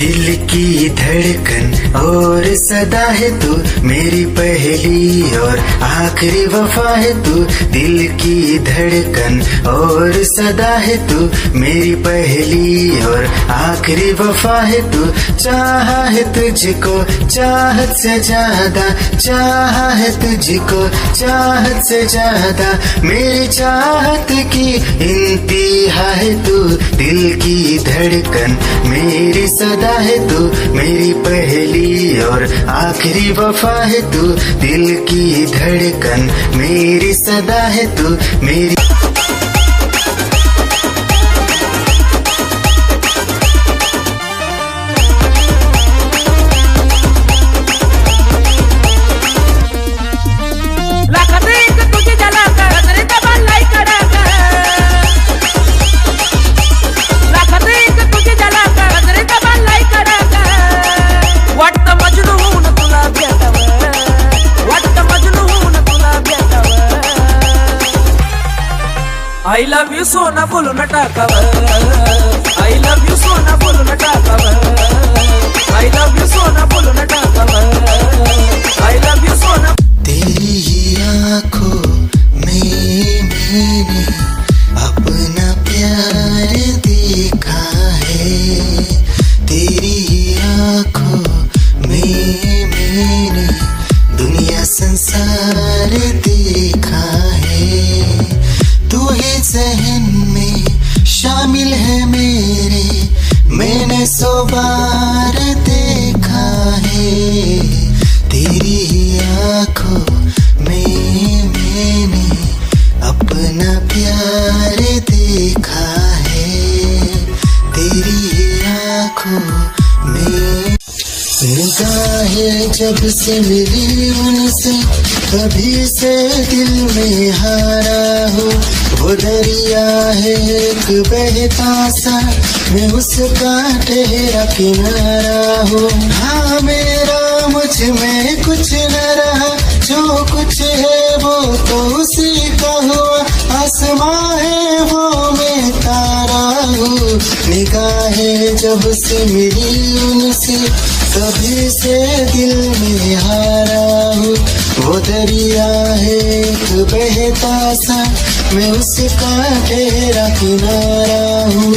दिल की धड़कन और सदा है तू मेरी पहली और आखिरी वफा है तू। दिल की धड़कन और सदा है तू मेरी पहली और आखिरी वफा है तू। चाहा है तुझको चाहत से ज्यादा, चाहा है तुझको चाहत से ज्यादा, मेरी चाहत की इंतहा है तू। दिल की धड़कन मेरी सदा है तू मेरी पहली और आखिरी वफा है तू। दिल की धड़कन मेरी सदा है तू मेरी। I love you सोना बोलो न टाकावर, I love you सोना बोलो न टाकावर, I love you सोना बोलो न टाकावर, I love you सोना। तेरी ही आँखों में मैंने अपना प्यार देखा है। तेरी ही आँखों में मैंने दुनिया संसार देखा है। तू ही ज़हन में शामिल है मेरे, मैंने 100 बार देखा है। तेरी ही आँखों में मैंने अपना प्यार देखा है। तेरी ही आँखों में निगाहें जब से मिली उनसे कभी से दिल में हारा हो। वो दरिया है एक बहता सा, मैं उसका ठहरा किनारा हो। हाँ मेरा मुझ में कुछ न रहा, जो कुछ है वो तो उसी का हुआ। आसमां है वो मैं तारा हूँ। निगाहें जब से मिली उनसे कभी से दिल में हारा हूँ। वो दरिया है एक बहता सा, मैं उसका ठहरा किनारा हूँ।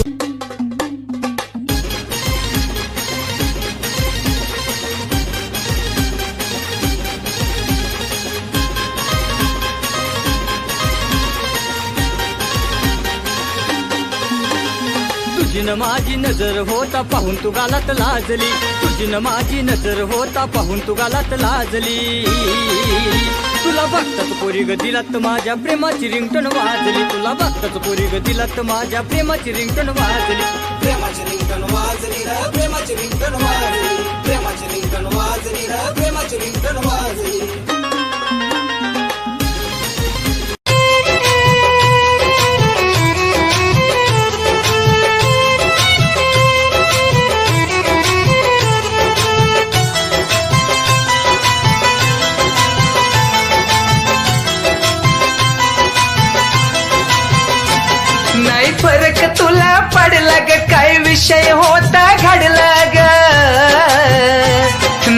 तुझी न माझी नजर होता पाहून तू गालात लाजली, तुझी न माझी नजर होता पाहून तू गालात लाजली। तुला बघताच पोरी ग दिलात माझ्या प्रेमाची रिंगटोन वाजली, तुला बघताच पोरी ग दिलात माझ्या प्रेमाची रिंगटोन वाजली। प्रेमाची रिंगटोन वाजली रे, प्रेमाची रिंगटोन वाजली, प्रेमाची रिंगटोन वाजली रे, प्रेमाची रिंगटोन वाजली। नाही फरक तुला पडला ग, काय विषय होता घडला ग।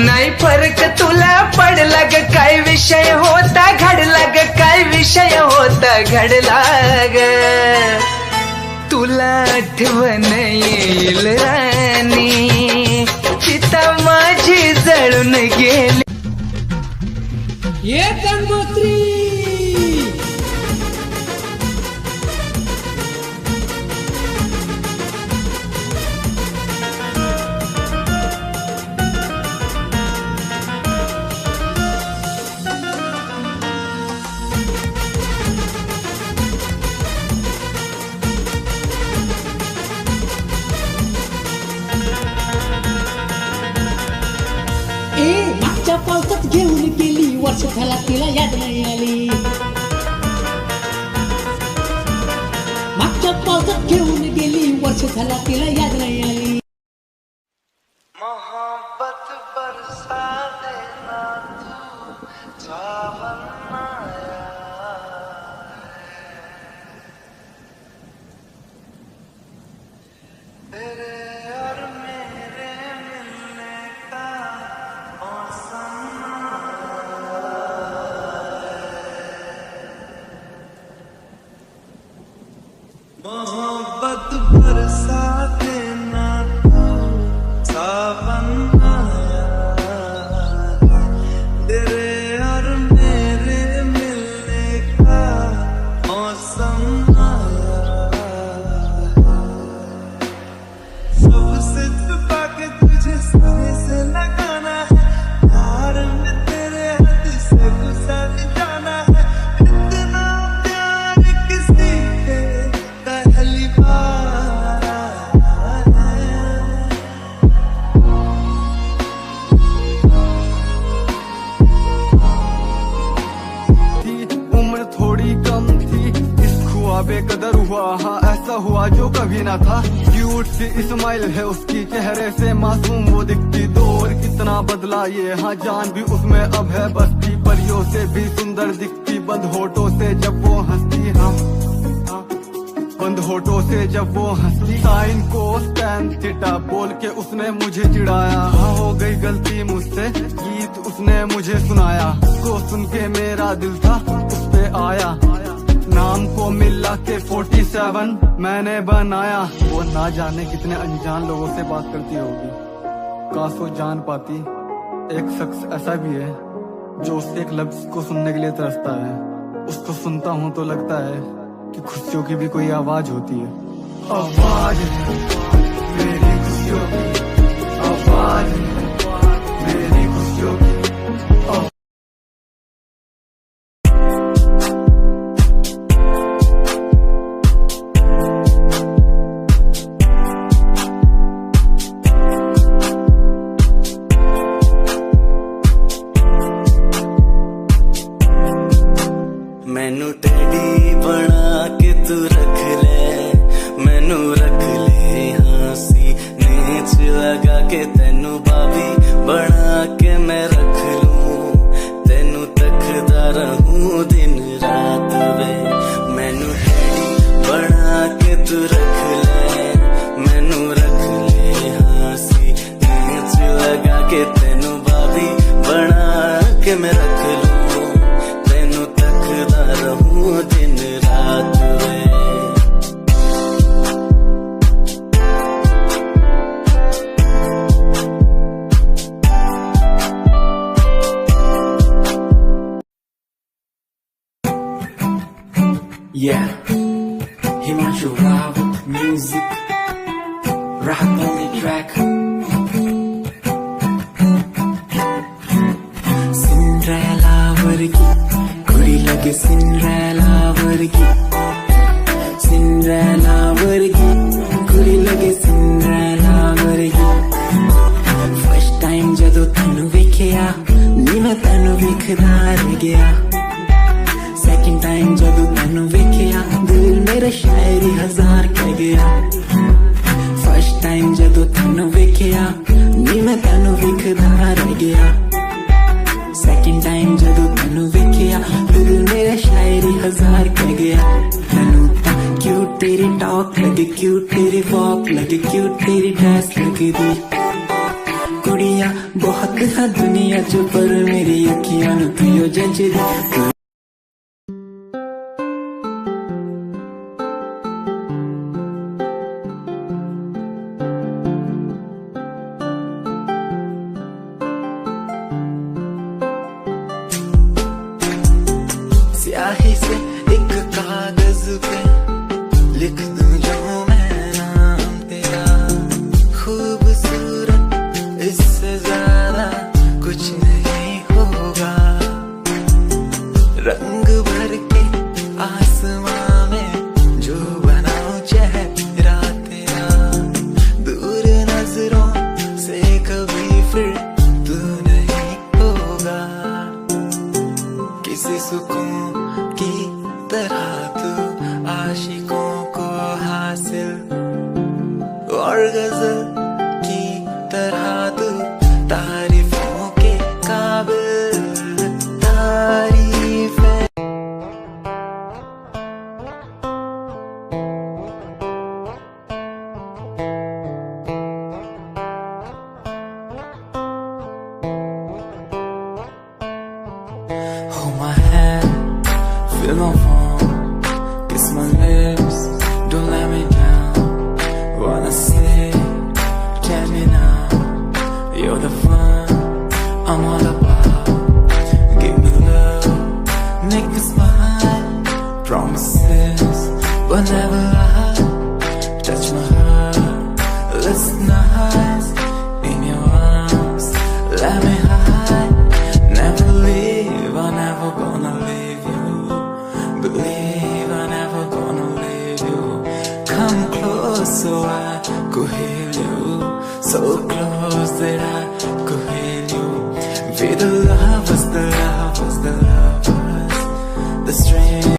नाही फरक तुला पडला ग, काय विषय होता घडला ग, काय विषय होता घडला ग। तुला आठवण येईल राणी, चिता माझी जळून गेली। ये गंगोत्री मागच्या पावसात घेऊन गेली, वर्ष झाला तिला याद नाही आली। मागच्या पावसात घेऊन गेली, वर्ष झाला तिला याद नाही आली। मोहब्बत बरसा देना तू सावन आया है। तेरे और मेरे कभी ना था। क्यूट सी इस्माइल है उसकी, चेहरे से मासूम वो दिखती। दौर कितना बदला ये, हाँ जान भी उसमें अब है बस्ती। परियों से भी सुंदर दिखती, बंद होठों से जब वो हंसती। हाँ बंद होठों से जब वो हंसती। साइन को टैन थीटा बोल के उसने मुझे चिढ़ाया। हाँ हो गई गलती मुझसे, गीत उसने मुझे सुनाया। उसको सुन के मेरा दिल था उस पे आया। नाम को मिला के 47 मैंने बनाया। वो ना जाने कितने अनजान लोगों से बात करती होगी, काश वो जान पाती। एक शख्स ऐसा भी है जो उसके एक लफ्ज को सुनने के लिए तरसता है। उसको सुनता हूँ तो लगता है कि खुशियों की भी कोई आवाज होती है। आवाज मेरी खुशियों की, आवाज मेरी खुशियों की। मैनू टेडी बना के तू रख ले, मैनू रख ले हाँसी नीच लगा के। तेनू बाबी बना के मैं रख लूं, तेनू तकदा रहूं दिन रात वे। मैनू टेडी बना के तू रख ले, मैनू रख ले हाँसी नीच लगा के। तेनू बाबी बना के मैं रख लूं, रहूं दिन रात वे। Yeah, Himanshu Rao music, Rahat only track. Cinderella vargi कुड़ी लगे, सिंड्रेला वर्गी, सिंड्रेला वर्गी कुड़ी लगे, सिंड्रेला वर्गी। फर्स्ट टाइम जदों तैनू वेखिया नी मैं तैनू वेखदा रह गया। सेकंड टाइम जदों तैनू वेखिया दिल मेरा शायरी हजार कह गया। फर्स्ट टाइम जदों तैनू वेखिया नी मैं तैनू वेखदा रह गया। सेकंड टाइम जदों तैनू वेखिया दिल मेरा शायरी हजार कह गया। मैनू तां क्यूट तेरी टॉक लगे, क्यूट तेरी वॉक लगे, क्यूट तेरी ड्रेस लगे दी। कुड़ियां बहुत है दुनिया च पर मेरी अखियां नू तू जचदी। स्याही से एक कागज पे लिख दूं जो मैं नाम तेरा। खूबसूरत इससे ज्यादा कुछ नहीं होगा। रंग भर के आसमां में जो बनाऊं चेहरा तेरा। दूर नजरों से कभी फिर तू नहीं होगा। किसी सुकून की तरह तू आशिकों को हासिल, और गजल की तरह तू तारीफों के काबिल। तारीफें hold my hand, feel my palm, kiss my lips, don't let me down. Wanna say, tell me now, you're the fun I'm all about. Give me love, make me smile, promises will never lie. Touch my heart, listen nice, in your arms, let me hide. Never leave, I'm never gonna leave you. Believe I'm never gonna leave you. Come close so I could heal you. So close that I could heal you. Be the lovers, the lovers, the lovers, the strength.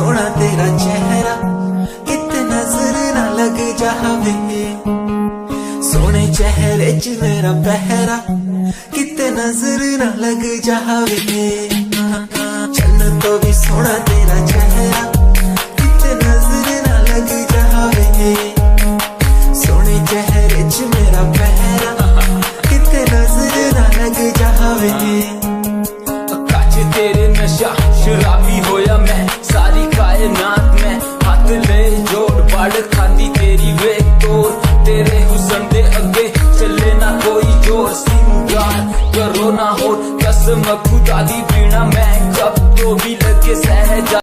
सोना तेरा चेहरा किते नजर ना लग जावे सोने चेहरे च मेरा पहरा किते नजर ना लग जावे चन्न तो भी सोना तेरा चेहरा किते नजर ना लग जावे सोने चेहरे च मेरा पहरा किते नजर ना लग जावे काचे तेरे नशा शराबी होया मैं सारी कायनात में हाथ ले जोड़ बाड़ खाती तेरी वे तोड़ तेरे हुस्न दे अगे चले ना कोई जोर सिंगार करो ना हो कसम खुदा दी पीना मैं कब तो भी लगे सहजा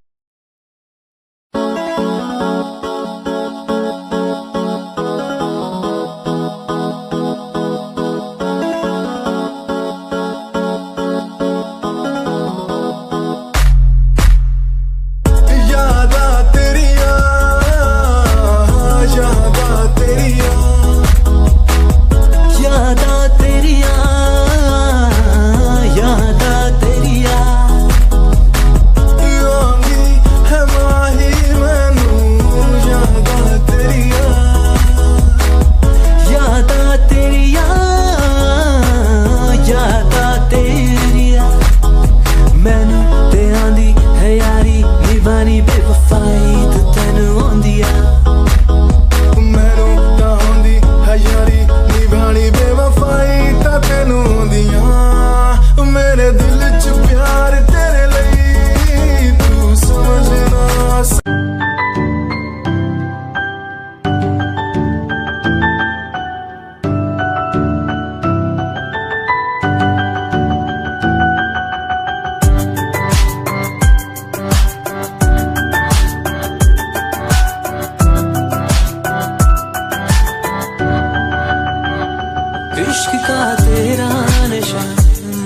इश्क का तेरा नशा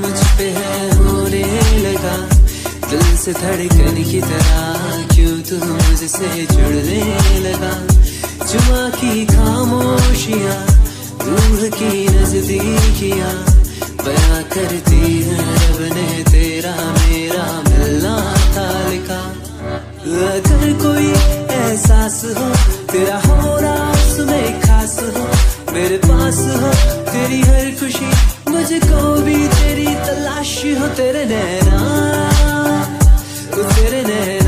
मुझ पे है होने लगा दिल से धड़कन की तरह क्यों तू मुझसे जुड़ने लगा जुआ की खामोशियाँ रूह की नजदीकियाँ बयां करती है रब ने तेरा मेरा मिलना था लिखा अगर कोई एहसास हो तेरा होना उसमें खास हो मेरे पास हो तेरी हर खुशी मुझको भी तेरी तलाश हो तेरे नैना तेरे नैना